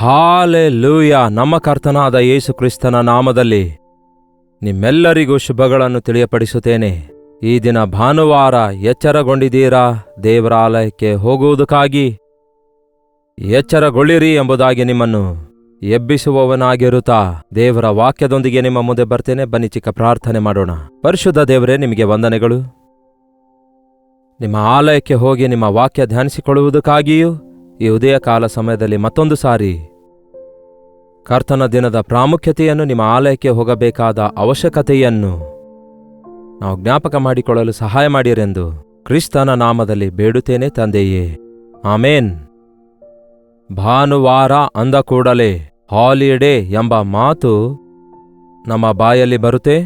Hallelujah. ನಮ್ಮ ಕರ್ತನಾದ ಯೇಸು ಕ್ರಿಸ್ತನ ನಾಮದಲ್ಲಿ ನಿಮ್ಮೆಲ್ಲರಿಗೂ ಶುಭಗಳನ್ನು ತಿಳಿಯಪಡಿಸುತ್ತೇನೆ. ಈ ದಿನ ಭಾನುವಾರ. ಎಚ್ಚರಗೊಂಡಿದ್ದೀರಾ? ದೇವರ ಆಲಯಕ್ಕೆ ಹೋಗುವುದಕ್ಕಾಗಿ ಎಚ್ಚರಗೊಳ್ಳಿರಿ ಎಂಬುದಾಗಿ ನಿಮ್ಮನ್ನು ಎಬ್ಬಿಸುವವನಾಗಿರುತ್ತಾ ದೇವರ ವಾಕ್ಯದೊಂದಿಗೆ ನಿಮ್ಮ ಮುಂದೆ ಬರ್ತೇನೆ. ಬನ್ನಿ ಚಿಕ್ಕ ಪ್ರಾರ್ಥನೆ ಮಾಡೋಣ. ಪರಿಶುದ್ಧ ದೇವರೇ, ನಿಮಗೆ ವಂದನೆಗಳು. ನಿಮ್ಮ ಆಲಯಕ್ಕೆ ಹೋಗಿ ನಿಮ್ಮ ವಾಕ್ಯ ಧ್ಯಾನಿಸಿಕೊಳ್ಳುವುದಕ್ಕಾಗಿಯೂ ಈ ಉದಯಕಾಲ ಸಮಯದಲ್ಲಿ ಮತ್ತೊಂದು ಸಾರಿ ಕರ್ತನ ದಿನದ ಪ್ರಾಮುಖ್ಯತೆಯನ್ನು, ನಿಮ್ಮ ಆಲಯಕ್ಕೆ ಹೋಗಬೇಕಾದ ಅವಶ್ಯಕತೆಯನ್ನು ನಾವು ಜ್ಞಾಪಕ ಮಾಡಿಕೊಳ್ಳಲು ಸಹಾಯ ಮಾಡಿರೆಂದು ಕ್ರಿಸ್ತನ ನಾಮದಲ್ಲಿ ಬೇಡುತ್ತೇನೆ ತಂದೆಯೇ, ಆಮೇನ್. ಭಾನುವಾರ ಅಂದ ಕೂಡಲೇ ಹಾಲಿಡೇ ಎಂಬ ಮಾತು ನಮ್ಮ ಬಾಯಲ್ಲಿ ಬರುತ್ತೆ.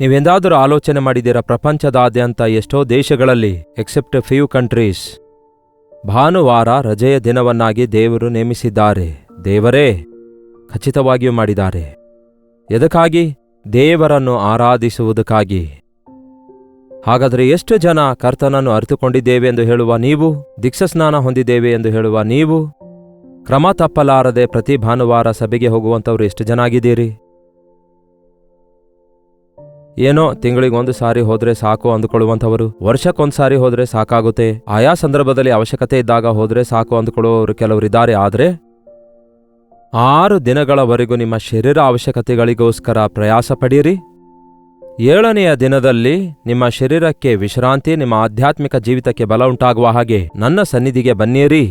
ನೀವೆಂದಾದರೂ ಆಲೋಚನೆ ಮಾಡಿದ್ದೀರಾ? ಪ್ರಪಂಚದಾದ್ಯಂತ ಎಷ್ಟೋ ದೇಶಗಳಲ್ಲಿ, ಎಕ್ಸೆಪ್ಟ್ ಫ್ಯೂ ಕಂಟ್ರೀಸ್, ಭಾನುವಾರ ರಜೆಯ ದಿನವನ್ನಾಗಿ ದೇವರು ನೇಮಿಸಿದ್ದಾರೆ. ದೇವರೇ ಖಚಿತವಾಗಿಯೂ ಮಾಡಿದ್ದಾರೆ. ಎದಕ್ಕಾಗಿ? ದೇವರನ್ನು ಆರಾಧಿಸುವುದಕ್ಕಾಗಿ. ಹಾಗಾದರೆ ಎಷ್ಟು ಜನ ಕರ್ತನನ್ನು ಅರಿತುಕೊಂಡಿದ್ದೇವೆ ಎಂದು ಹೇಳುವ ನೀವು, ದೀಕ್ಷಾಸ್ನಾನ ಹೊಂದಿದ್ದೇವೆ ಎಂದು ಹೇಳುವ ನೀವು, ಕ್ರಮ ತಪ್ಪಲಾರದೆ ಪ್ರತಿ ಭಾನುವಾರ ಸಭೆಗೆ ಹೋಗುವಂಥವ್ರು ಎಷ್ಟು ಜನ ಆಗಿದ್ದೀರಿ? ಏನೋ ತಿಂಗಳಿಗೊಂದು ಸಾರಿ ಹೋದ್ರೆ ಸಾಕು ಅಂದುಕೊಳ್ಳುವಂಥವರು, ವರ್ಷಕ್ಕೊಂದು ಸಾರಿ ಹೋದ್ರೆ ಸಾಕಾಗುತ್ತೆ, ಆಯಾ ಸಂದರ್ಭದಲ್ಲಿ ಅವಶ್ಯಕತೆ ಇದ್ದಾಗ ಹೋದ್ರೆ ಸಾಕು ಅಂದುಕೊಳ್ಳುವವರು ಕೆಲವರಿದ್ದಾರೆ. ಆದರೆ 6 ದಿನಗಳವರೆಗೂ ನಿಮ್ಮ ಶರೀರ ಅವಶ್ಯಕತೆಗಳಿಗೋಸ್ಕರ ಪ್ರಯಾಸ ಪಡೀರಿ. 7ನೆಯ ದಿನದಲ್ಲಿ ನಿಮ್ಮ ಶರೀರಕ್ಕೆ ವಿಶ್ರಾಂತಿ, ನಿಮ್ಮ ಆಧ್ಯಾತ್ಮಿಕ ಜೀವಿತಕ್ಕೆ ಬಲ ಉಂಟಾಗುವ ಹಾಗೆ ನನ್ನ ಸನ್ನಿಧಿಗೆ ಬನ್ನಿರಿ,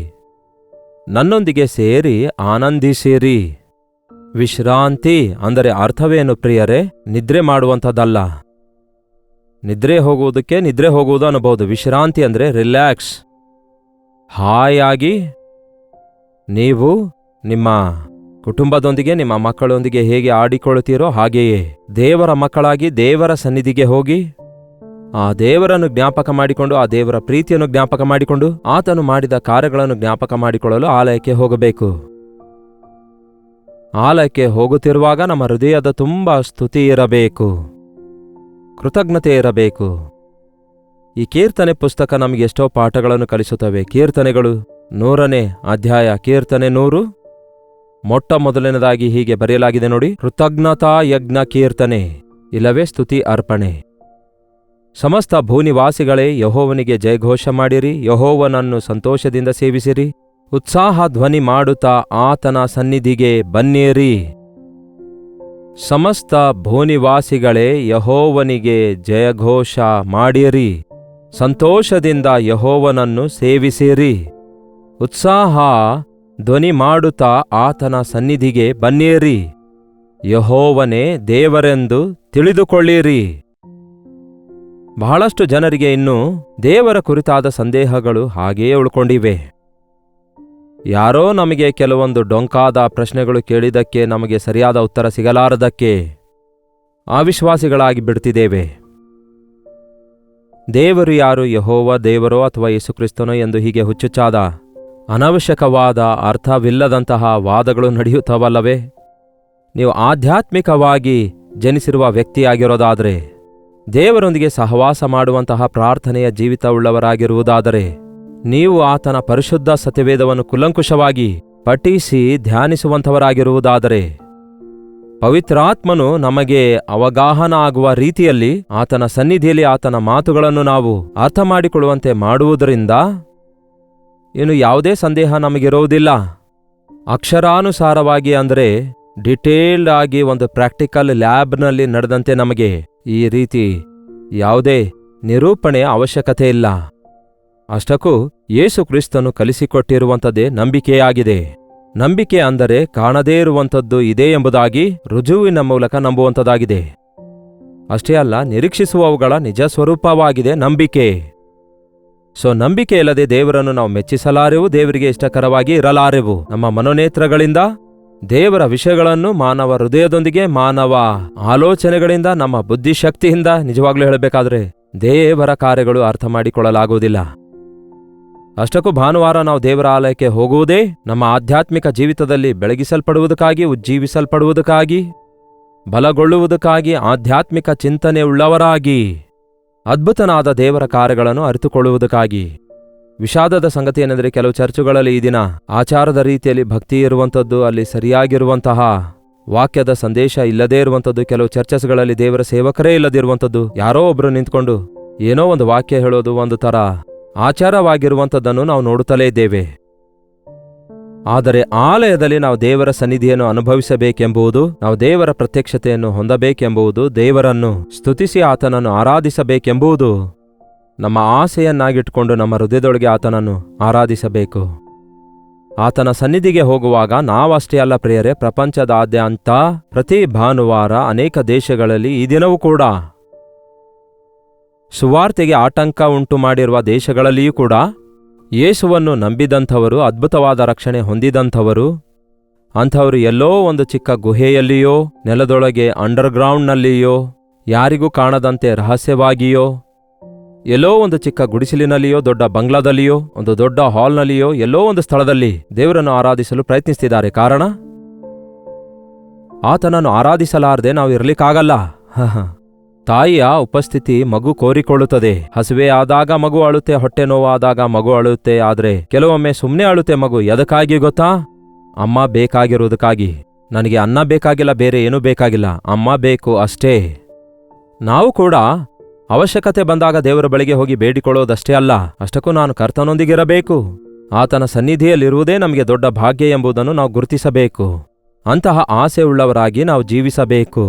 ನನ್ನೊಂದಿಗೆ ಸೇರಿ ಆನಂದಿಸಿರಿ. ವಿಶ್ರಾಂತಿ ಅಂದರೆ ಅರ್ಥವೇನು ಪ್ರಿಯರೇ? ನಿದ್ರೆ ಮಾಡುವಂಥದ್ದಲ್ಲ. ನಿದ್ರೆ ಹೋಗುವುದಕ್ಕೆ ನಿದ್ರೆ ಹೋಗುವುದು ಅನ್ನಬಹುದು. ವಿಶ್ರಾಂತಿ ಅಂದರೆ ರಿಲ್ಯಾಕ್ಸ್. ಹಾಯಾಗಿ ನೀವು ನಿಮ್ಮ ಕುಟುಂಬದೊಂದಿಗೆ, ನಿಮ್ಮ ಮಕ್ಕಳೊಂದಿಗೆ ಹೇಗೆ ಆಡಿಕೊಳ್ಳುತ್ತೀರೋ ಹಾಗೆಯೇ ದೇವರ ಮಕ್ಕಳಾಗಿ ದೇವರ ಸನ್ನಿಧಿಗೆ ಹೋಗಿ ಆ ದೇವರನ್ನು ಜ್ಞಾಪಕ ಮಾಡಿಕೊಂಡು, ಆ ದೇವರ ಪ್ರೀತಿಯನ್ನು ಜ್ಞಾಪಕ ಮಾಡಿಕೊಂಡು, ಆತನು ಮಾಡಿದ ಕಾರ್ಯಗಳನ್ನು ಜ್ಞಾಪಕ ಮಾಡಿಕೊಳ್ಳಲು ಆಲಯಕ್ಕೆ ಹೋಗಬೇಕು. ಆಲಯಕ್ಕೆ ಹೋಗುತ್ತಿರುವಾಗ ನಮ್ಮ ಹೃದಯದ ತುಂಬ ಸ್ತುತಿ ಇರಬೇಕು, ಕೃತಜ್ಞತೆ ಇರಬೇಕು. ಈ ಕೀರ್ತನೆ ಪುಸ್ತಕ ನಮಗೆ ಎಷ್ಟೋ ಪಾಠಗಳನ್ನು ಕಲಿಸುತ್ತವೆ. ಕೀರ್ತನೆಗಳು 100ನೇ ಅಧ್ಯಾಯ, ಕೀರ್ತನೆ 100 ಮೊಟ್ಟ ಮೊದಲನೇದಾಗಿ ಹೀಗೆ ಬರೆಯಲಾಗಿದೆ ನೋಡಿ: ಕೃತಜ್ಞತಾ ಯಜ್ಞ ಕೀರ್ತನೆ, ಇಲ್ಲವೇ ಸ್ತುತಿ ಅರ್ಪಣೆ. ಸಮಸ್ತ ಭೂನಿವಾಸಿಗಳೇ, ಯೆಹೋವನಿಗೆ ಜಯಘೋಷ ಮಾಡಿರಿ, ಯೆಹೋವನನ್ನು ಸಂತೋಷದಿಂದ ಸೇವಿಸಿರಿ, ಉತ್ಸಾಹ ಧ್ವನಿ ಮಾಡುತ್ತಾ ಆತನ ಸನ್ನಿಧಿಗೆ ಬನ್ನಿರಿ. ಸಮಸ್ತ ಭೂನಿವಾಸಿಗಳೇ, ಯೆಹೋವನಿಗೆ ಜಯಘೋಷ ಮಾಡಿರಿ, ಸಂತೋಷದಿಂದ ಯೆಹೋವನನ್ನು ಸೇವಿಸಿರಿ, ಉತ್ಸಾಹ ಧ್ವನಿ ಮಾಡುತ್ತಾ ಆತನ ಸನ್ನಿಧಿಗೆ ಬನ್ನಿರಿ, ಯೆಹೋವನೇ ದೇವರೆಂದು ತಿಳಿದುಕೊಳ್ಳಿರಿ. ಬಹಳಷ್ಟು ಜನರಿಗೆ ಇನ್ನೂ ದೇವರ ಕುರಿತಾದ ಸಂದೇಹಗಳು ಹಾಗೆಯೇ ಉಳ್ಕೊಂಡಿವೆ. ಯಾರೋ ನಮಗೆ ಕೆಲವೊಂದು ಡೊಂಕಾದ ಪ್ರಶ್ನೆಗಳು ಕೇಳಿದ್ದಕ್ಕೆ ನಮಗೆ ಸರಿಯಾದ ಉತ್ತರ ಸಿಗಲಾರದಕ್ಕೆ ಅವಿಶ್ವಾಸಿಗಳಾಗಿ ಬಿಡ್ತಿದ್ದೇವೆ. ದೇವರು ಯಾರು? ಯೆಹೋವ ದೇವರೋ ಅಥವಾ ಯೇಸುಕ್ರಿಸ್ತನೋ ಎಂದು ಹೀಗೆ ಹುಚ್ಚುಚ್ಚಾದ, ಅನವಶ್ಯಕವಾದ, ಅರ್ಥವಿಲ್ಲದಂತಹ ವಾದಗಳು ನಡೆಯುತ್ತವಲ್ಲವೇ? ನೀವು ಆಧ್ಯಾತ್ಮಿಕವಾಗಿ ಜನಿಸಿರುವ ವ್ಯಕ್ತಿಯಾಗಿರೋದಾದರೆ, ದೇವರೊಂದಿಗೆ ಸಹವಾಸ ಮಾಡುವಂತಹ ಪ್ರಾರ್ಥನೆಯ ಜೀವಿತವುಳ್ಳವರಾಗಿರುವುದಾದರೆ, ನೀವು ಆತನ ಪರಿಶುದ್ಧ ಸತ್ಯವೇದವನ್ನು ಕುಲಂಕುಷವಾಗಿ ಪಠಿಸಿ ಧ್ಯಾನಿಸುವಂಥವರಾಗಿರುವುದಾದರೆ, ಪವಿತ್ರಾತ್ಮನು ನಮಗೆ ಅವಗಾಹನ ಆಗುವ ರೀತಿಯಲ್ಲಿ ಆತನ ಸನ್ನಿಧಿಯಲ್ಲಿ ಆತನ ಮಾತುಗಳನ್ನು ನಾವು ಅರ್ಥ ಮಾಡಿಕೊಳ್ಳುವಂತೆ ಮಾಡುವುದರಿಂದ ಇನ್ನು ಯಾವುದೇ ಸಂದೇಹ ನಮಗಿರುವುದಿಲ್ಲ. ಅಕ್ಷರಾನುಸಾರವಾಗಿ ಅಂದರೆ ಡಿಟೇಲ್ಡ್ ಆಗಿ ಒಂದು ಪ್ರಾಕ್ಟಿಕಲ್ ಲ್ಯಾಬ್ನಲ್ಲಿ ನಡೆದಂತೆ ನಮಗೆ ಈ ರೀತಿ ಯಾವುದೇ ನಿರೂಪಣೆಯ ಅವಶ್ಯಕತೆ ಇಲ್ಲ. ಅಷ್ಟಕ್ಕೂ ಯೇಸು ಕ್ರಿಸ್ತನು ಕಲಿಸಿಕೊಟ್ಟಿರುವಂಥದ್ದೇ ನಂಬಿಕೆಯಾಗಿದೆ. ನಂಬಿಕೆ ಅಂದರೆ ಕಾಣದೇ ಇರುವಂಥದ್ದು ಇದೆ ಎಂಬುದಾಗಿ ರುಜುವಿನ ಮೂಲಕ ನಂಬುವಂಥದ್ದಾಗಿದೆ. ಅಷ್ಟೇ ಅಲ್ಲ, ನಿರೀಕ್ಷಿಸುವವುಗಳ ನಿಜ ಸ್ವರೂಪವಾಗಿದೆ ನಂಬಿಕೆ. ನಂಬಿಕೆ ಇಲ್ಲದೆ ದೇವರನ್ನು ನಾವು ಮೆಚ್ಚಿಸಲಾರೆವು, ದೇವರಿಗೆ ಇಷ್ಟಕರವಾಗಿ ಇರಲಾರೆವು. ನಮ್ಮ ಮನೋನೇತ್ರಗಳಿಂದ ದೇವರ ವಿಷಯಗಳನ್ನು, ಮಾನವ ಹೃದಯದೊಂದಿಗೆ, ಮಾನವ ಆಲೋಚನೆಗಳಿಂದ, ನಮ್ಮ ಬುದ್ಧಿಶಕ್ತಿಯಿಂದ ನಿಜವಾಗ್ಲೂ ಹೇಳಬೇಕಾದ್ರೆ ದೇವರ ಕಾರ್ಯಗಳು ಅರ್ಥ ಮಾಡಿಕೊಳ್ಳಲಾಗುವುದಿಲ್ಲ. ಅಷ್ಟಕ್ಕೂ ಭಾನುವಾರ ನಾವು ದೇವರ ಆಲಯಕ್ಕೆ ಹೋಗುವುದೇ ನಮ್ಮ ಆಧ್ಯಾತ್ಮಿಕ ಜೀವಿತದಲ್ಲಿ ಬೆಳಗಿಸಲ್ಪಡುವುದಕ್ಕಾಗಿ, ಉಜ್ಜೀವಿಸಲ್ಪಡುವುದಕ್ಕಾಗಿ, ಬಲಗೊಳ್ಳುವುದಕ್ಕಾಗಿ, ಆಧ್ಯಾತ್ಮಿಕ ಚಿಂತನೆ ಉಳ್ಳವರಾಗಿ, ಅದ್ಭುತನಾದ ದೇವರ ಕಾರ್ಯಗಳನ್ನು ಅರಿತುಕೊಳ್ಳುವುದಕ್ಕಾಗಿ. ವಿಷಾದದ ಸಂಗತಿ ಏನೆಂದರೆ ಕೆಲವು ಚರ್ಚುಗಳಲ್ಲಿ ಈ ದಿನ ಆಚಾರದ ರೀತಿಯಲ್ಲಿ ಭಕ್ತಿ ಇರುವಂಥದ್ದು, ಅಲ್ಲಿ ಸರಿಯಾಗಿರುವಂತಹ ವಾಕ್ಯದ ಸಂದೇಶ ಇಲ್ಲದೇ ಇರುವಂಥದ್ದು, ಕೆಲವು ಚರ್ಚಸ್ಗಳಲ್ಲಿ ದೇವರ ಸೇವಕರೇ ಇಲ್ಲದಿರುವಂಥದ್ದು, ಯಾರೋ ಒಬ್ರು ನಿಂತ್ಕೊಂಡು ಏನೋ ಒಂದು ವಾಕ್ಯ ಹೇಳೋದು ಒಂದು ಥರ ಆಚಾರವಾಗಿರುವಂಥದ್ದನ್ನು ನಾವು ನೋಡುತ್ತಲೇ ಇದ್ದೇವೆ. ಆದರೆ ಆಲಯದಲ್ಲಿ ನಾವು ದೇವರ ಸನ್ನಿಧಿಯನ್ನು ಅನುಭವಿಸಬೇಕೆಂಬುದು, ನಾವು ದೇವರ ಪ್ರತ್ಯಕ್ಷತೆಯನ್ನು ಹೊಂದಬೇಕೆಂಬುದು, ದೇವರನ್ನು ಸ್ತುತಿಸಿ ಆತನನ್ನು ಆರಾಧಿಸಬೇಕೆಂಬುದು ನಮ್ಮ ಆಸೆಯನ್ನಾಗಿಟ್ಕೊಂಡು ನಮ್ಮ ಹೃದಯದೊಳಗೆ ಆತನನ್ನು ಆರಾಧಿಸಬೇಕು. ಆತನ ಸನ್ನಿಧಿಗೆ ಹೋಗುವಾಗ ನಾವಷ್ಟೇ ಅಲ್ಲ ಪ್ರಿಯರೇ, ಪ್ರಪಂಚದಾದ್ಯಂತ ಪ್ರತಿ ಭಾನುವಾರ ಅನೇಕ ದೇಶಗಳಲ್ಲಿ ಈ ದಿನವೂ ಕೂಡ ಸುವಾರ್ತೆಗೆ ಆಟಂಕ ಉಂಟು ಮಾಡಿರುವ ದೇಶಗಳಲ್ಲಿಯೂ ಕೂಡ ಯೇಸುವನ್ನು ನಂಬಿದಂಥವರು, ಅದ್ಭುತವಾದ ರಕ್ಷಣೆ ಹೊಂದಿದಂಥವರು, ಅಂಥವರು ಎಲ್ಲೋ ಒಂದು ಚಿಕ್ಕ ಗುಹೆಯಲ್ಲಿಯೋ, ನೆಲದೊಳಗೆ ಅಂಡರ್ಗ್ರೌಂಡ್ನಲ್ಲಿಯೋ, ಯಾರಿಗೂ ಕಾಣದಂತೆ ರಹಸ್ಯವಾಗಿಯೋ, ಎಲ್ಲೋ ಒಂದು ಚಿಕ್ಕ ಗುಡಿಸಲಿನಲ್ಲಿಯೋ, ದೊಡ್ಡ ಬಂಗ್ಲಾದಲ್ಲಿಯೋ, ಒಂದು ದೊಡ್ಡ ಹಾಲ್ನಲ್ಲಿಯೋ, ಎಲ್ಲೋ ಒಂದು ಸ್ಥಳದಲ್ಲಿ ದೇವರನ್ನು ಆರಾಧಿಸಲು ಪ್ರಯತ್ನಿಸ್ತಿದ್ದಾರೆ. ಕಾರಣ, ಆತನನ್ನು ಆರಾಧಿಸಲಾರದೆ ನಾವು ಇರಲಿಕ್ಕಾಗಲ್ಲ. ತಾಯಿಯ ಉಪಸ್ಥಿತಿ ಮಗು ಕೋರಿಕೊಳ್ಳುತ್ತದೆ. ಹಸಿವೆ ಆದಾಗ ಮಗು ಅಳುತ್ತೆ, ಹೊಟ್ಟೆ ನೋವಾದಾಗ ಮಗು ಅಳುತ್ತೆ. ಆದರೆ ಕೆಲವೊಮ್ಮೆ ಸುಮ್ಮನೆ ಅಳುತ್ತೆ ಮಗು. ಎದಕ್ಕಾಗಿ ಗೊತ್ತಾ? ಅಮ್ಮ ಬೇಕಾಗಿರುವುದಕ್ಕಾಗಿ. ನನಗೆ ಅನ್ನ ಬೇಕಾಗಿಲ್ಲ, ಬೇರೆ ಏನೂ ಬೇಕಾಗಿಲ್ಲ, ಅಮ್ಮ ಬೇಕು ಅಷ್ಟೇ. ನಾವು ಕೂಡ ಅವಶ್ಯಕತೆ ಬಂದಾಗ ದೇವರ ಬಳಿಗೆ ಹೋಗಿ ಬೇಡಿಕೊಳ್ಳೋದಷ್ಟೇ ಅಲ್ಲ, ಅಷ್ಟಕ್ಕೂ ನಾನು ಕರ್ತನೊಂದಿಗಿರಬೇಕು, ಆತನ ಸನ್ನಿಧಿಯಲ್ಲಿರುವುದೇ ನಮಗೆ ದೊಡ್ಡ ಭಾಗ್ಯ ಎಂಬುದನ್ನು ನಾವು ಗುರುತಿಸಬೇಕು. ಅಂತಹ ಆಸೆ ಉಳ್ಳವರಾಗಿ ನಾವು ಜೀವಿಸಬೇಕು.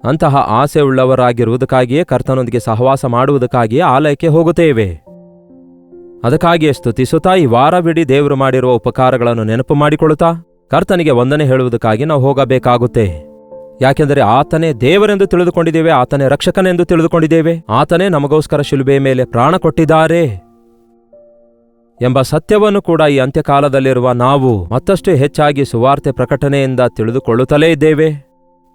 ಅಂತಹ ಆಸೆ ಉಳ್ಳವರಾಗಿರುವುದಕ್ಕಾಗಿಯೇ ಕರ್ತನೊಂದಿಗೆ ಸಹವಾಸ ಮಾಡುವುದಕ್ಕಾಗಿಯೇ ಆಲಯಕ್ಕೆ ಹೋಗುತ್ತೇವೆ. ಅದಕ್ಕಾಗಿಯೇ ಸ್ತುತಿಸುತ್ತಾ ಈ ವಾರವಿಡೀ ದೇವರು ಮಾಡಿರುವ ಉಪಕಾರಗಳನ್ನು ನೆನಪು ಮಾಡಿಕೊಳ್ಳುತ್ತಾ ಕರ್ತನಿಗೆ ವಂದನೆ ಹೇಳುವುದಕ್ಕಾಗಿ ನಾವು ಹೋಗಬೇಕಾಗುತ್ತೆ. ಯಾಕೆಂದರೆ ಆತನೇ ದೇವರೆಂದು ತಿಳಿದುಕೊಂಡಿದ್ದೇವೆ, ಆತನೇ ರಕ್ಷಕನೆಂದು ತಿಳಿದುಕೊಂಡಿದ್ದೇವೆ, ಆತನೇ ನಮಗೋಸ್ಕರ ಶಿಲುಬೆಯ ಮೇಲೆ ಪ್ರಾಣ ಕೊಟ್ಟಿದ್ದಾರೆ ಎಂಬ ಸತ್ಯವನ್ನು ಕೂಡ ಈ ಅಂತ್ಯಕಾಲದಲ್ಲಿರುವ ನಾವು ಮತ್ತಷ್ಟು ಹೆಚ್ಚಾಗಿ ಸುವಾರ್ತೆ ಪ್ರಕಟಣೆಯಿಂದ ತಿಳಿದುಕೊಳ್ಳುತ್ತಲೇ ಇದ್ದೇವೆ.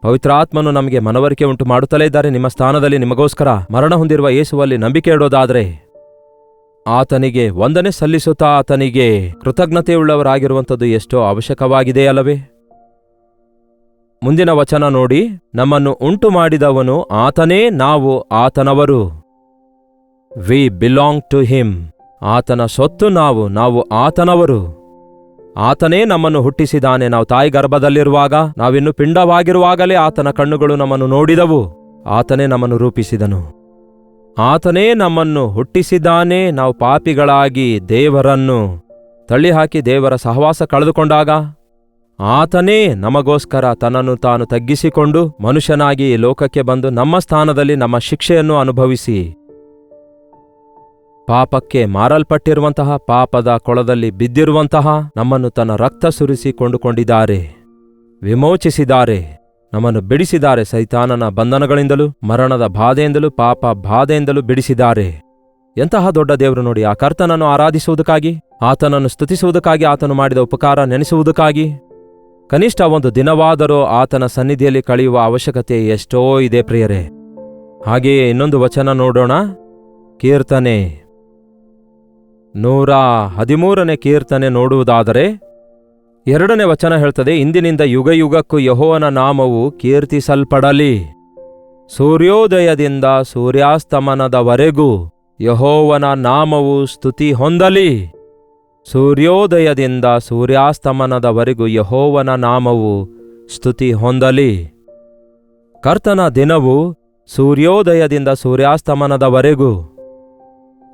ಪವಿತ್ರಾತ್ಮನು ನಮಗೆ ಮನವರಿಕೆ ಉಂಟು ಮಾಡುತ್ತಲೇ ಇದ್ದಾರೆ. ನಿಮ್ಮ ಸ್ಥಾನದಲ್ಲಿ ನಿಮಗೋಸ್ಕರ ಮರಣ ಹೊಂದಿರುವ ಯೇಸುವಲ್ಲಿ ನಂಬಿಕೆ ಇಡೋದಾದರೆ ಆತನಿಗೆ ವಂದನೆ ಸಲ್ಲಿಸುತ್ತಾ ಆತನಿಗೆ ಕೃತಜ್ಞತೆಯುಳ್ಳವರಾಗಿರುವಂಥದ್ದು ಎಷ್ಟೋ ಅವಶ್ಯಕವಾಗಿದೆಯಲ್ಲವೇ? ಮುಂದಿನ ವಚನ ನೋಡಿ, ನಮ್ಮನ್ನು ಉಂಟು ಮಾಡಿದವನು ಆತನೇ, ನಾವು ಆತನವರು. We belong to him. ಆತನ ಸೊತ್ತು ನಾವು ಆತನವರು. ಆತನೇ ನಮ್ಮನ್ನು ಹುಟ್ಟಿಸಿದಾನೆ. ನಾವು ತಾಯಿ ಗರ್ಭದಲ್ಲಿರುವಾಗ, ನಾವಿನ್ನು ಪಿಂಡವಾಗಿರುವಾಗಲೇ ಆತನ ಕಣ್ಣುಗಳು ನಮ್ಮನ್ನು ನೋಡಿದವು. ಆತನೇ ನಮ್ಮನ್ನು ರೂಪಿಸಿದನು. ಆತನೇ ನಮ್ಮನ್ನು ಹುಟ್ಟಿಸಿದ್ದಾನೆ. ನಾವು ಪಾಪಿಗಳಾಗಿ ದೇವರನ್ನು ತಳ್ಳಿಹಾಕಿ ದೇವರ ಸಹವಾಸ ಕಳೆದುಕೊಂಡಾಗ ಆತನೇ ನಮಗೋಸ್ಕರ ತನ್ನನ್ನು ತಾನು ತಗ್ಗಿಸಿಕೊಂಡು ಮನುಷ್ಯನಾಗಿ ಈ ಲೋಕಕ್ಕೆ ಬಂದು ನಮ್ಮ ಸ್ಥಾನದಲ್ಲಿ ನಮ್ಮ ಶಿಕ್ಷೆಯನ್ನು ಅನುಭವಿಸಿ ಪಾಪಕ್ಕೆ ಮಾರಲ್ಪಟ್ಟಿರುವಂತಹ, ಪಾಪದ ಕೊಳದಲ್ಲಿ ಬಿದ್ದಿರುವಂತಹ ನಮ್ಮನ್ನು ತನ್ನ ರಕ್ತ ಸುರಿಸಿ ಕೊಂಡುಕೊಂಡಿದ್ದಾರೆ, ವಿಮೋಚಿಸಿದ್ದಾರೆ, ನಮ್ಮನ್ನು ಬಿಡಿಸಿದ್ದಾರೆ. ಸೈತಾನನ ಬಂಧನಗಳಿಂದಲೂ, ಮರಣದ ಬಾಧೆಯಿಂದಲೂ, ಪಾಪ ಬಾಧೆಯಿಂದಲೂ ಬಿಡಿಸಿದ್ದಾರೆ. ಎಂತಹ ದೊಡ್ಡ ದೇವರು ನೋಡಿ! ಆ ಕರ್ತನನ್ನು ಆರಾಧಿಸುವುದಕ್ಕಾಗಿ, ಆತನನ್ನು ಸ್ತುತಿಸುವುದಕ್ಕಾಗಿ, ಆತನು ಮಾಡಿದ ಉಪಕಾರ ನೆನೆಸುವುದಕ್ಕಾಗಿ ಕನಿಷ್ಠ ಒಂದು ದಿನವಾದರೂ ಆತನ ಸನ್ನಿಧಿಯಲ್ಲಿ ಕಳೆಯುವ ಅವಶ್ಯಕತೆ ಎಷ್ಟೋ ಇದೆ ಪ್ರಿಯರೇ. ಹಾಗೆಯೇ ಇನ್ನೊಂದು ವಚನ ನೋಡೋಣ. ಕೀರ್ತನೆ 113ನೇ ಕೀರ್ತನೆ ನೋಡುವುದಾದರೆ 2ನೇ ವಚನ ಹೇಳ್ತದೆ, ಇಂದಿನಿಂದ ಯುಗಯುಗಕ್ಕೂ ಯೆಹೋವನ ನಾಮವು ಕೀರ್ತಿಸಲ್ಪಡಲಿ. ಸೂರ್ಯೋದಯದಿಂದ ಸೂರ್ಯಾಸ್ತಮನದವರೆಗೂ ಯೆಹೋವನ ನಾಮವು ಸ್ತುತಿ ಹೊಂದಲಿ. ಸೂರ್ಯೋದಯದಿಂದ ಸೂರ್ಯಾಸ್ತಮನದವರೆಗೂ ಯೆಹೋವನ ನಾಮವು ಸ್ತುತಿ ಹೊಂದಲಿ. ಕರ್ತನ ದಿನವು ಸೂರ್ಯೋದಯದಿಂದ ಸೂರ್ಯಾಸ್ತಮನದವರೆಗೂ.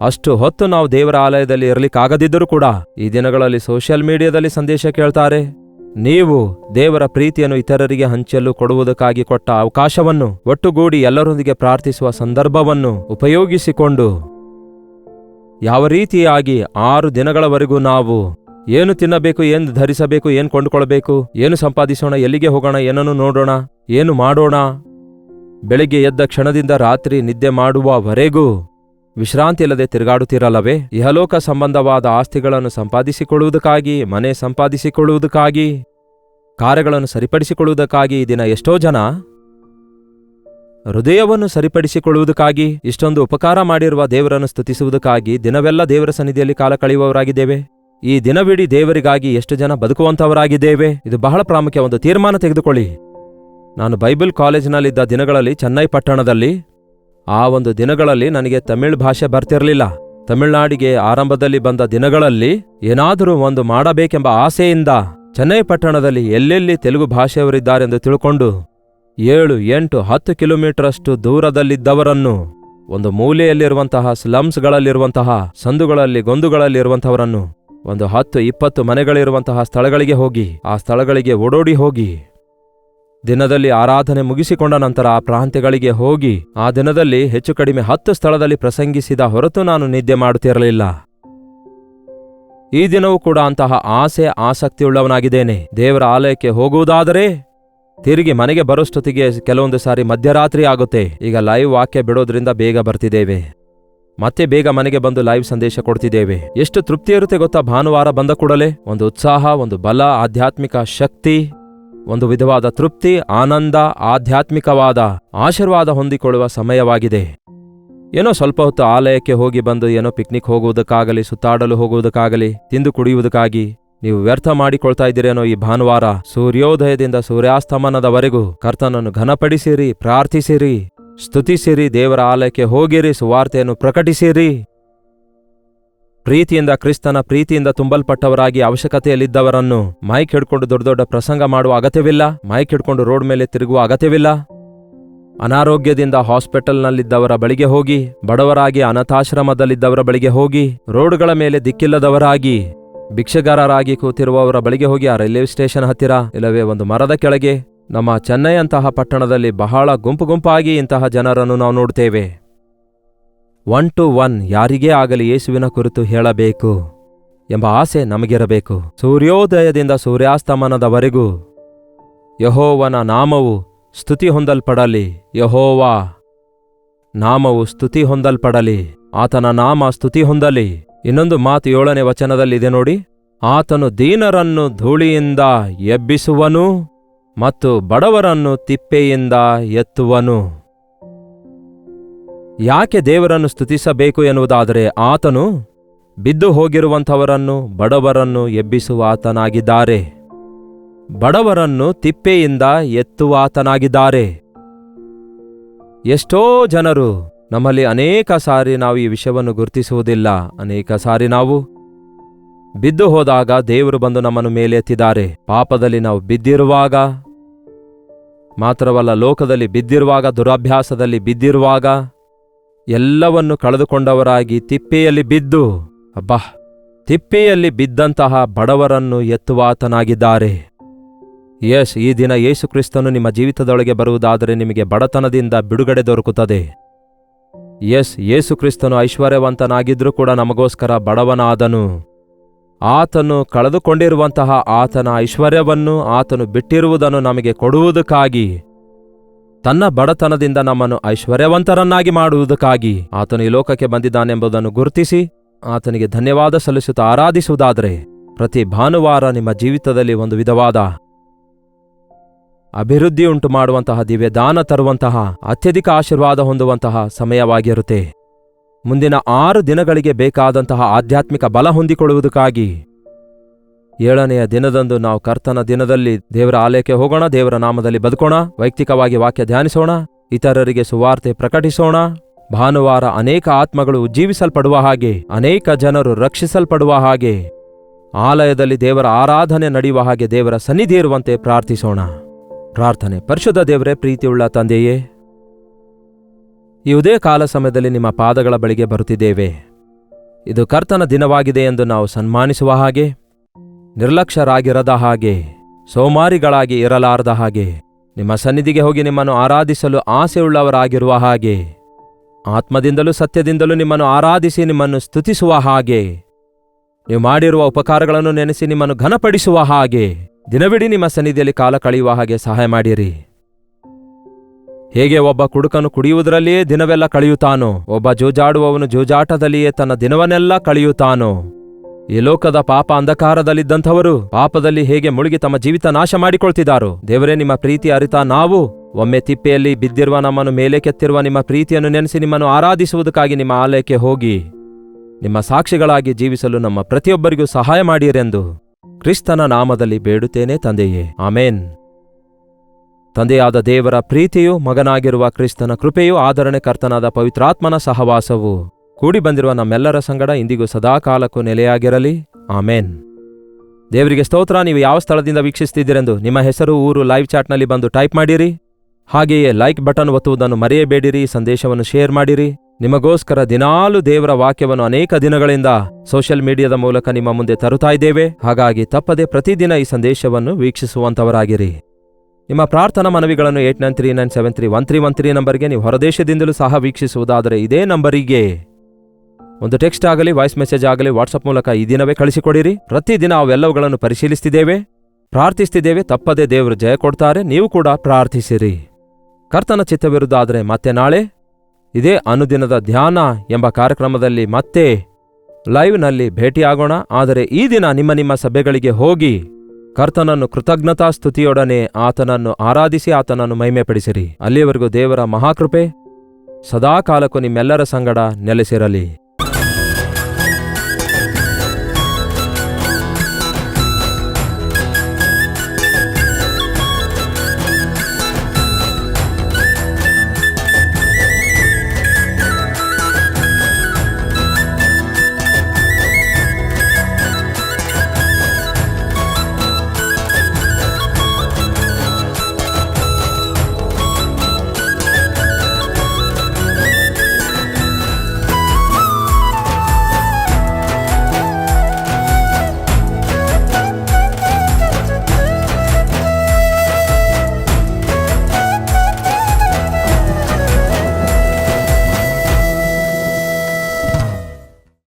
ಅಷ್ಟು ಹೊತ್ತು ನಾವು ದೇವರ ಆಲಯದಲ್ಲಿ ಇರಲಿಕ್ಕಾಗದಿದ್ದರೂ ಕೂಡ ಈ ದಿನಗಳಲ್ಲಿ ಸೋಷಿಯಲ್ ಮೀಡಿಯಾದಲ್ಲಿ ಸಂದೇಶ ಕೇಳ್ತಾರೆ. ನೀವು ದೇವರ ಪ್ರೀತಿಯನ್ನು ಇತರರಿಗೆ ಹಂಚಲು ಕೊಡುವುದಕ್ಕಾಗಿ ಕೊಟ್ಟ ಅವಕಾಶವನ್ನು, ಒಟ್ಟುಗೂಡಿ ಎಲ್ಲರೊಂದಿಗೆ ಪ್ರಾರ್ಥಿಸುವ ಸಂದರ್ಭವನ್ನು ಉಪಯೋಗಿಸಿಕೊಂಡು ಯಾವ ರೀತಿಯಾಗಿ 6 ದಿನಗಳವರೆಗೂ ನಾವು ಏನು ತಿನ್ನಬೇಕು, ಏನು ಧರಿಸಬೇಕು, ಏನು ಕೊಂಡುಕೊಳ್ಳಬೇಕು, ಏನು ಸಂಪಾದಿಸೋಣ, ಎಲ್ಲಿಗೆ ಹೋಗೋಣ, ಏನನ್ನು ನೋಡೋಣ, ಏನು ಮಾಡೋಣ, ಬೆಳಿಗ್ಗೆ ಎದ್ದ ಕ್ಷಣದಿಂದ ರಾತ್ರಿ ನಿದ್ದೆ ಮಾಡುವವರೆಗೂ ವಿಶ್ರಾಂತಿ ಇಲ್ಲದೆ ತಿರುಗಾಡುತ್ತಿರಲ್ಲವೇ? ಇಹಲೋಕ ಸಂಬಂಧವಾದ ಆಸ್ತಿಗಳನ್ನು ಸಂಪಾದಿಸಿಕೊಳ್ಳುವುದಕ್ಕಾಗಿ, ಮನೆ ಸಂಪಾದಿಸಿಕೊಳ್ಳುವುದಕ್ಕಾಗಿ, ಕಾರ್ಯಗಳನ್ನು ಸರಿಪಡಿಸಿಕೊಳ್ಳುವುದಕ್ಕಾಗಿ ಈ ದಿನ ಎಷ್ಟೋ ಜನ ಹೃದಯವನ್ನು ಸರಿಪಡಿಸಿಕೊಳ್ಳುವುದಕ್ಕಾಗಿ, ಇಷ್ಟೊಂದು ಉಪಕಾರ ಮಾಡಿರುವ ದೇವರನ್ನು ಸ್ತುತಿಸುವುದಕ್ಕಾಗಿ ದಿನವೆಲ್ಲ ದೇವರ ಸನ್ನಿಧಿಯಲ್ಲಿ ಕಾಲ ಕಳೆಯುವವರಾಗಿದ್ದೇವೆ. ಈ ದಿನವಿಡೀ ದೇವರಿಗಾಗಿ ಎಷ್ಟು ಜನ ಬದುಕುವಂಥವರಾಗಿದ್ದೇವೆ? ಇದು ಬಹಳ ಪ್ರಾಮುಖ್ಯ. ಒಂದು ತೀರ್ಮಾನ ತೆಗೆದುಕೊಳ್ಳಿ. ನಾನು ಬೈಬಲ್ ಕಾಲೇಜಿನಲ್ಲಿದ್ದ ದಿನಗಳಲ್ಲಿ, ಚೆನ್ನೈ ಪಟ್ಟಣದಲ್ಲಿ, ಆ ಒಂದು ದಿನಗಳಲ್ಲಿ ನನಗೆ ತಮಿಳ್ ಭಾಷೆ ಬರ್ತಿರಲಿಲ್ಲ. ತಮಿಳುನಾಡಿಗೆ ಆರಂಭದಲ್ಲಿ ಬಂದ ದಿನಗಳಲ್ಲಿ ಏನಾದರೂ ಒಂದು ಮಾಡಬೇಕೆಂಬ ಆಸೆಯಿಂದ ಚೆನ್ನೈ ಪಟ್ಟಣದಲ್ಲಿ ಎಲ್ಲೆಲ್ಲಿ ತೆಲುಗು ಭಾಷೆಯವರಿದ್ದಾರೆಂದು ತಿಳ್ಕೊಂಡು 7, 8, 10 ಕಿಲೋಮೀಟರಷ್ಟು ದೂರದಲ್ಲಿದ್ದವರನ್ನು, ಒಂದು ಮೂಲೆಯಲ್ಲಿರುವಂತಹ ಸ್ಲಮ್ಸ್ಗಳಲ್ಲಿರುವಂತಹ ಸಂದುಗಳಲ್ಲಿ ಗೊಂದುಗಳಲ್ಲಿರುವಂಥವರನ್ನು, ಒಂದು 10, 20 ಮನೆಗಳಿರುವಂತಹ ಸ್ಥಳಗಳಿಗೆ ಹೋಗಿ ಆ ಸ್ಥಳಗಳಿಗೆ ಓಡೋಡಿ ಹೋಗಿ ದಿನದಲ್ಲಿ ಆರಾಧನೆ ಮುಗಿಸಿಕೊಂಡ ನಂತರ ಆ ಪ್ರಾಂತ್ಯಗಳಿಗೆ ಹೋಗಿ ಆ ದಿನದಲ್ಲಿ ಹೆಚ್ಚು ಕಡಿಮೆ 10 ಸ್ಥಳದಲ್ಲಿ ಪ್ರಸಂಗಿಸಿದ ಹೊರತು ನಾನು ನಿದ್ದೆ ಮಾಡುತ್ತಿರಲಿಲ್ಲ. ಈ ದಿನವೂ ಕೂಡ ಅಂತಹ ಆಸೆ ಆಸಕ್ತಿಯುಳ್ಳವನಾಗಿದ್ದೇನೆ. ದೇವರ ಆಲಯಕ್ಕೆ ಹೋಗುವುದಾದರೆ ತಿರುಗಿ ಮನೆಗೆ ಬರೋಷ್ಟೊತ್ತಿಗೆ ಕೆಲವೊಂದು ಸಾರಿ ಮಧ್ಯರಾತ್ರಿ ಆಗುತ್ತೆ. ಈಗ ಲೈವ್ ವಾಕ್ಯ ಬಿಡೋದ್ರಿಂದ ಬೇಗ ಬರ್ತಿದ್ದೇವೆ, ಮತ್ತೆ ಬೇಗ ಮನೆಗೆ ಬಂದು ಲೈವ್ ಸಂದೇಶ ಕೊಡ್ತಿದ್ದೇವೆ. ಎಷ್ಟು ತೃಪ್ತಿ ಇರುತ್ತೆ ಗೊತ್ತಾ? ಭಾನುವಾರ ಬಂದ ಕೂಡಲೇ ಒಂದು ಉತ್ಸಾಹ, ಒಂದು ಬಲ, ಆಧ್ಯಾತ್ಮಿಕ ಶಕ್ತಿ, ಒಂದು ವಿಧವಾದ ತೃಪ್ತಿ, ಆನಂದ, ಆಧ್ಯಾತ್ಮಿಕವಾದ ಆಶೀರ್ವಾದ ಹೊಂದಿಕೊಳ್ಳುವ ಸಮಯವಾಗಿದೆ. ಏನೋ ಸ್ವಲ್ಪ ಹೊತ್ತು ಆಲಯಕ್ಕೆ ಹೋಗಿ ಬಂದು ಏನೋ ಪಿಕ್ನಿಕ್ ಹೋಗುವುದಕ್ಕಾಗಲಿ, ಸುತ್ತಾಡಲು ಹೋಗುವುದಕ್ಕಾಗಲಿ, ತಿಂದು ಕುಡಿಯುವುದಕ್ಕಾಗಿ ನೀವು ವ್ಯರ್ಥ ಮಾಡಿಕೊಳ್ತಾ ಇದ್ದೀರೇನೋ ಈ ಭಾನುವಾರ. ಸೂರ್ಯೋದಯದಿಂದ ಸೂರ್ಯಾಸ್ತಮನದವರೆಗೂ ಕರ್ತನನ್ನು ಘನಪಡಿಸಿರಿ, ಪ್ರಾರ್ಥಿಸಿರಿ, ಸ್ತುತಿಸಿರಿ, ದೇವರ ಆಲಯಕ್ಕೆ ಹೋಗಿರಿ, ಸುವಾರ್ತೆಯನ್ನು ಪ್ರಕಟಿಸಿರಿ. ಪ್ರೀತಿಯಿಂದ, ಕ್ರಿಸ್ತನ ಪ್ರೀತಿಯಿಂದ ತುಂಬಲ್ಪಟ್ಟವರಾಗಿ ಅವಶ್ಯಕತೆಯಲ್ಲಿದ್ದವರನ್ನು ಮೈಕ್ ಹಿಡ್ಕೊಂಡು ದೊಡ್ಡ ದೊಡ್ಡ ಪ್ರಸಂಗ ಮಾಡುವ ಅಗತ್ಯವಿಲ್ಲ. ಮೈಕ್ ಹಿಡ್ಕೊಂಡು ರೋಡ್ ಮೇಲೆ ತಿರುಗುವ ಅಗತ್ಯವಿಲ್ಲ. ಅನಾರೋಗ್ಯದಿಂದ ಹಾಸ್ಪಿಟಲ್ನಲ್ಲಿದ್ದವರ ಬಳಿಗೆ ಹೋಗಿ, ಬಡವರಾಗಿ ಅನಾಥಾಶ್ರಮದಲ್ಲಿದ್ದವರ ಬಳಿಗೆ ಹೋಗಿ, ರೋಡ್ಗಳ ಮೇಲೆ ದಿಕ್ಕಿಲ್ಲದವರಾಗಿ ಭಿಕ್ಷೆಗಾರರಾಗಿ ಕೂತಿರುವವರ ಬಳಿಗೆ ಹೋಗಿ, ಆ ರೈಲ್ವೆ ಸ್ಟೇಷನ್ ಹತ್ತಿರ ಇಲ್ಲವೇ ಒಂದು ಮರದ ಕೆಳಗೆ, ನಮ್ಮ ಚೆನ್ನೈ ಅಂತಹ ಪಟ್ಟಣದಲ್ಲಿ ಬಹಳ ಗುಂಪು ಗುಂಪಾಗಿ ಇಂತಹ ಜನರನ್ನು ನಾವು ನೋಡ್ತೇವೆ. 1 to 1 ಯಾರಿಗೇ ಆಗಲಿ ಯೇಸುವಿನ ಕುರಿತು ಹೇಳಬೇಕು ಎಂಬ ಆಸೆ ನಮಗಿರಬೇಕು. ಸೂರ್ಯೋದಯದಿಂದ ಸೂರ್ಯಾಸ್ತಮನದವರೆಗೂ ಯೆಹೋವನ ನಾಮವು ಸ್ತುತಿ ಹೊಂದಲ್ಪಡಲಿ. ಯೆಹೋವ ನಾಮವು ಸ್ತುತಿ ಹೊಂದಲ್ಪಡಲಿ. ಆತನ ನಾಮ ಸ್ತುತಿ ಹೊಂದಲಿ. ಇನ್ನೊಂದು ಮಾತು 7ನೇ ವಚನದಲ್ಲಿದೆ ನೋಡಿ, ಆತನು ದೀನರನ್ನು ಧೂಳಿಯಿಂದ ಎಬ್ಬಿಸುವನು ಮತ್ತು ಬಡವರನ್ನು ತಿಪ್ಪೆಯಿಂದ ಎತ್ತುವನು. ಯಾಕೆ ದೇವರನ್ನು ಸ್ತುತಿಸಬೇಕು ಎನ್ನುವುದಾದರೆ, ಆತನು ಬಿದ್ದು ಹೋಗಿರುವಂಥವರನ್ನು, ಬಡವರನ್ನು ಎಬ್ಬಿಸುವಾತನಾಗಿದ್ದಾರೆ, ಬಡವರನ್ನು ತಿಪ್ಪೆಯಿಂದ ಎತ್ತುವಾತನಾಗಿದ್ದಾರೆ. ಎಷ್ಟೋ ಜನರು, ನಮ್ಮಲ್ಲಿ ಅನೇಕ ಸಾರಿ ನಾವು ಈ ವಿಷಯವನ್ನು ಗುರುತಿಸುವುದಿಲ್ಲ. ಅನೇಕ ಸಾರಿ ನಾವು ಬಿದ್ದು ಹೋದಾಗ ದೇವರು ಬಂದು ನಮ್ಮನ್ನು ಮೇಲೆತ್ತಿದ್ದಾರೆ. ಪಾಪದಲ್ಲಿ ನಾವು ಬಿದ್ದಿರುವಾಗ ಮಾತ್ರವಲ್ಲ, ಲೋಕದಲ್ಲಿ ಬಿದ್ದಿರುವಾಗ, ದುರಭ್ಯಾಸದಲ್ಲಿ ಬಿದ್ದಿರುವಾಗ, ಎಲ್ಲವನ್ನು ಕಳೆದುಕೊಂಡವರಾಗಿ ತಿಪ್ಪೆಯಲ್ಲಿ ಬಿದ್ದು, ತಿಪ್ಪೆಯಲ್ಲಿ ಬಿದ್ದಂತಹ ಬಡವರನ್ನು ಎತ್ತುವಾತನಾಗಿದ್ದಾರೆ. ಈ ದಿನ ಯೇಸು ಕ್ರಿಸ್ತನು ನಿಮ್ಮ ಜೀವಿತದೊಳಗೆ ಬರುವುದಾದರೆ ನಿಮಗೆ ಬಡತನದಿಂದ ಬಿಡುಗಡೆ ದೊರಕುತ್ತದೆ. ಯೇಸು ಕ್ರಿಸ್ತನು ಐಶ್ವರ್ಯವಂತನಾಗಿದ್ರೂ ಕೂಡ ನಮಗೋಸ್ಕರ ಬಡವನಾದನು. ಆತನು ಕಳೆದುಕೊಂಡಿರುವಂತಹ ಆತನ ಐಶ್ವರ್ಯವನ್ನು, ಆತನು ಬಿಟ್ಟಿರುವುದನ್ನು ನಮಗೆ ಕೊಡುವುದಕ್ಕಾಗಿ, ತನ್ನ ಬಡತನದಿಂದ ನಮ್ಮನ್ನು ಐಶ್ವರ್ಯವಂತರನ್ನಾಗಿ ಮಾಡುವುದಕ್ಕಾಗಿ ಆತನು ಈ ಲೋಕಕ್ಕೆ ಬಂದಿದ್ದಾನೆಂಬುದನ್ನು ಗುರುತಿಸಿ ಆತನಿಗೆ ಧನ್ಯವಾದ ಸಲ್ಲಿಸುತ್ತಾ ಆರಾಧಿಸುವುದಾದರೆ, ಪ್ರತಿ ಭಾನುವಾರ ನಿಮ್ಮ ಜೀವಿತದಲ್ಲಿ ಒಂದು ವಿಧವಾದ ಅಭಿವೃದ್ಧಿ ಉಂಟು ಮಾಡುವಂತಹ, ದಿವ್ಯದಾನ ತರುವಂತಹ, ಅತ್ಯಧಿಕ ಆಶೀರ್ವಾದ ಹೊಂದುವಂತಹ ಸಮಯವಾಗಿರುತ್ತೆ. ಮುಂದಿನ 6 ದಿನಗಳಿಗೆ ಬೇಕಾದಂತಹ ಆಧ್ಯಾತ್ಮಿಕ ಬಲ ಹೊಂದಿಕೊಳ್ಳುವುದಕ್ಕಾಗಿ 7ನೆಯ ದಿನದಂದು ನಾವು ಕರ್ತನ ದಿನದಲ್ಲಿ ದೇವರ ಆಲಯಕ್ಕೆ ಹೋಗೋಣ, ದೇವರ ನಾಮದಲ್ಲಿ ಬದುಕೋಣ, ವೈಯಕ್ತಿಕವಾಗಿ ವಾಕ್ಯ ಧ್ಯಾನಿಸೋಣ, ಇತರರಿಗೆ ಸುವಾರ್ತೆ ಪ್ರಕಟಿಸೋಣ. ಭಾನುವಾರ ಅನೇಕ ಆತ್ಮಗಳು ಉಜ್ಜೀವಿಸಲ್ಪಡುವ ಹಾಗೆ, ಅನೇಕ ಜನರು ರಕ್ಷಿಸಲ್ಪಡುವ ಹಾಗೆ, ಆಲಯದಲ್ಲಿ ದೇವರ ಆರಾಧನೆ ನಡೆಯುವ ಹಾಗೆ ದೇವರ ಸನ್ನಿಧಿ ಇರುವಂತೆ ಪ್ರಾರ್ಥಿಸೋಣ. ಪ್ರಾರ್ಥನೆ. ಪರಿಶುದ್ಧ ದೇವರೇ, ಪ್ರೀತಿಯುಳ್ಳ ತಂದೆಯೇ, ಈ ಉದಯ ಕಾಲ ಸಮಯದಲ್ಲಿ ನಿಮ್ಮ ಪಾದಗಳ ಬಳಿಗೆ ಬರುತ್ತಿದ್ದೇವೆ. ಇದು ಕರ್ತನ ದಿನವಾಗಿದೆ ಎಂದು ನಾವು ಸನ್ಮಾನಿಸುವ ಹಾಗೆ, ನಿರ್ಲಕ್ಷ್ಯರಾಗಿರದ ಹಾಗೆ, ಸೋಮಾರಿಗಳಾಗಿ ಇರಲಾರದ ಹಾಗೆ, ನಿಮ್ಮ ಸನ್ನಿಧಿಗೆ ಹೋಗಿ ನಿಮ್ಮನ್ನು ಆರಾಧಿಸಲು ಆಸೆಯುಳ್ಳವರಾಗಿರುವ ಹಾಗೆ, ಆತ್ಮದಿಂದಲೂ ಸತ್ಯದಿಂದಲೂ ನಿಮ್ಮನ್ನು ಆರಾಧಿಸಿ ನಿಮ್ಮನ್ನು ಸ್ತುತಿಸುವ ಹಾಗೆ, ನೀವು ಮಾಡಿರುವ ಉಪಕಾರಗಳನ್ನು ನೆನೆಸಿ ನಿಮ್ಮನ್ನು ಘನಪಡಿಸುವ ಹಾಗೆ, ದಿನವಿಡೀ ನಿಮ್ಮ ಸನ್ನಿಧಿಯಲ್ಲಿ ಕಾಲ ಕಳೆಯುವ ಹಾಗೆ ಸಹಾಯ ಮಾಡಿರಿ. ಹೇಗೆ ಒಬ್ಬ ಕುಡುಕನು ಕುಡಿಯುವುದರಲ್ಲಿಯೇ ದಿನವೆಲ್ಲ ಕಳೆಯುತ್ತಾನೋ, ಒಬ್ಬ ಜೂಜಾಡುವವನು ಜೂಜಾಟದಲ್ಲಿಯೇ ತನ್ನ ದಿನವನ್ನೆಲ್ಲ ಕಳೆಯುತ್ತಾನೋ, ಈ ಲೋಕದ ಪಾಪ ಅಂಧಕಾರದಲ್ಲಿದ್ದಂಥವರು ಪಾಪದಲ್ಲಿ ಹೇಗೆ ಮುಳುಗಿ ತಮ್ಮ ಜೀವಿತ ನಾಶ ಮಾಡಿಕೊಳ್ತಿದ್ದಾರೋ, ದೇವರೇ, ನಿಮ್ಮ ಪ್ರೀತಿ ಅರಿತಾ ನಾವು ಒಮ್ಮೆ ತಿಪ್ಪೆಯಲ್ಲಿ ಬಿದ್ದಿರುವ ನಮ್ಮನ್ನು ಮೇಲೆ ಕೆತ್ತಿರುವ ನಿಮ್ಮ ಪ್ರೀತಿಯನ್ನು ನೆನೆಸಿ ನಿಮ್ಮನ್ನು ಆರಾಧಿಸುವುದಕ್ಕಾಗಿ ನಿಮ್ಮ ಆಲಯಕ್ಕೆ ಹೋಗಿ ನಿಮ್ಮ ಸಾಕ್ಷಿಗಳಾಗಿ ಜೀವಿಸಲು ನಮ್ಮ ಪ್ರತಿಯೊಬ್ಬರಿಗೂ ಸಹಾಯ ಮಾಡಿರೆಂದು ಕ್ರಿಸ್ತನ ನಾಮದಲ್ಲಿ ಬೇಡುತ್ತೇನೆ ತಂದೆಯೇ, ಆಮೇನ್. ತಂದೆಯಾದ ದೇವರ ಪ್ರೀತಿಯು, ಮಗನಾಗಿರುವ ಕ್ರಿಸ್ತನ ಕೃಪೆಯು, ಆದರಣೆ, ಕರ್ತನಾದ ಪವಿತ್ರಾತ್ಮನ ಸಹವಾಸವು ಕೂಡಿ ಬಂದಿರುವ ನಮ್ಮೆಲ್ಲರ ಸಂಗಡ ಇಂದಿಗೂ ಸದಾಕಾಲಕ್ಕೂ ನೆಲೆಯಾಗಿರಲಿ. ಆಮೇನ್. ದೇವರಿಗೆ ಸ್ತೋತ್ರ. ನೀವು ಯಾವ ಸ್ಥಳದಿಂದ ವೀಕ್ಷಿಸ್ತಿದ್ದೀರೆಂದು ನಿಮ್ಮ ಹೆಸರು, ಊರು ಲೈವ್ ಚಾಟ್ನಲ್ಲಿ ಬಂದು ಟೈಪ್ ಮಾಡಿರಿ. ಹಾಗೆಯೇ ಲೈಕ್ ಬಟನ್ ಒತ್ತುವುದನ್ನು ಮರೆಯಬೇಡಿರಿ. ಸಂದೇಶವನ್ನು ಶೇರ್ ಮಾಡಿರಿ. ನಿಮಗೋಸ್ಕರ ದಿನಾಲೂ ದೇವರ ವಾಕ್ಯವನ್ನು ಅನೇಕ ದಿನಗಳಿಂದ ಸೋಷಿಯಲ್ ಮೀಡಿಯಾದ ಮೂಲಕ ನಿಮ್ಮ ಮುಂದೆ ತರುತ್ತಾ ಇದ್ದೇವೆ. ಹಾಗಾಗಿ ತಪ್ಪದೆ ಪ್ರತಿದಿನ ಈ ಸಂದೇಶವನ್ನು ವೀಕ್ಷಿಸುವಂತವರಾಗಿರಿ. ನಿಮ್ಮ ಪ್ರಾರ್ಥನಾ ಮನವಿಗಳನ್ನು 8939731313 ನಂಬರ್ಗೆ, ನೀವು ಹೊರದೇಶದಿಂದಲೂ ಸಹ ವೀಕ್ಷಿಸುವುದಾದರೆ ಇದೇ ನಂಬರಿಗೆ ಒಂದು ಟೆಕ್ಸ್ಟ್ ಆಗಲಿ, ವಾಯ್ಸ್ ಮೆಸೇಜ್ ಆಗಲಿ ವಾಟ್ಸಪ್ ಮೂಲಕ ಈ ದಿನವೇ ಕಳಿಸಿಕೊಡಿರಿ. ಪ್ರತಿದಿನ ಅವೆಲ್ಲವುಗಳನ್ನು ಪರಿಶೀಲಿಸ್ತಿದ್ದೇವೆ, ಪ್ರಾರ್ಥಿಸ್ತಿದ್ದೇವೆ. ತಪ್ಪದೆ ದೇವರು ಜಯ ಕೊಡ್ತಾರೆ. ನೀವು ಕೂಡ ಪ್ರಾರ್ಥಿಸಿರಿ. ಕರ್ತನ ಚಿತ್ತವಿರುವುದಾದರೆ ಮತ್ತೆ ನಾಳೆ ಇದೇ ಅನುದಿನದ ಧ್ಯಾನ ಎಂಬ ಕಾರ್ಯಕ್ರಮದಲ್ಲಿ ಮತ್ತೆ ಲೈವ್ನಲ್ಲಿ ಭೇಟಿಯಾಗೋಣ. ಆದರೆ ಈ ದಿನ ನಿಮ್ಮ ಸಭೆಗಳಿಗೆ ಹೋಗಿ ಕರ್ತನನ್ನು ಕೃತಜ್ಞತಾ ಸ್ತುತಿಯೊಡನೆ ಆತನನ್ನು ಆರಾಧಿಸಿ ಆತನನ್ನು ಮಹಿಮೆಪಡಿಸಿರಿ. ಅಲ್ಲಿಯವರೆಗೂ ದೇವರ ಮಹಾಕೃಪೆ ಸದಾಕಾಲಕ್ಕೂ ನಿಮ್ಮೆಲ್ಲರ ಸಂಗಡ ನೆಲೆಸಿರಲಿ.